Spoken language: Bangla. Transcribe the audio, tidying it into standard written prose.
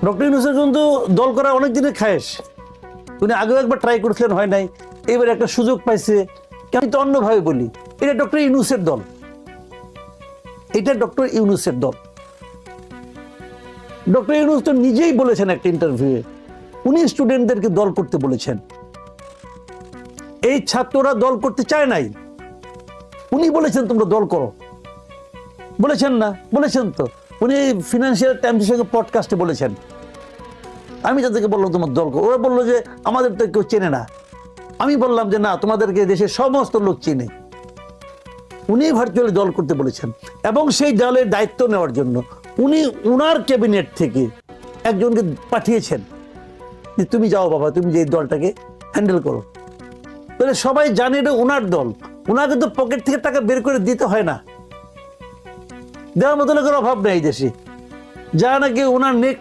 ডক্টর ইউনূসের কিন্তু দল করা অনেক দিনের খায়েশ। উনি আগেও একবার ট্রাই করেছিলেন, হয় নাই, এবার একটা সুযোগ পাইছে। আমি তো অন্যভাবে বলি, এটা ডক্টর ইউনূসের দল, এটা ডক্টর ইউনূসের দল। ডক্টর ইউনূস তো নিজেই বলেছেন একটা ইন্টারভিউয়ে, উনি স্টুডেন্টদেরকে দল করতে বলেছেন। এই ছাত্ররা দল করতে চায় নাই, উনি বলেছেন তোমরা দল করো। বলেছেন না? বলেছেন তো। উনি ফিনান্সিয়াল টাইমসের সঙ্গে পডকাস্টে বলেছেন, আমি তাদেরকে বললাম তোমার দল করো। ওরা বললো যে আমাদের তো কেউ চেনে না। আমি বললাম যে না, তোমাদেরকে দেশের সমস্ত লোক চেনে। উনি ভার্চুয়ালি দল করতে বলেছেন, এবং সেই দলের দায়িত্ব নেওয়ার জন্য উনি উনার ক্যাবিনেট থেকে একজনকে পাঠিয়েছেন যে তুমি যাও বাবা, তুমি যে এই দলটাকে হ্যান্ডেল করো। তাহলে সবাই জানে এটা ওনার দল, ওনাকে তো পকেট থেকে টাকা বের করে দিতে হয় না, দেওয়ার মতো লোকের অভাব নেই দেশে, যা নাকি ওনার নেক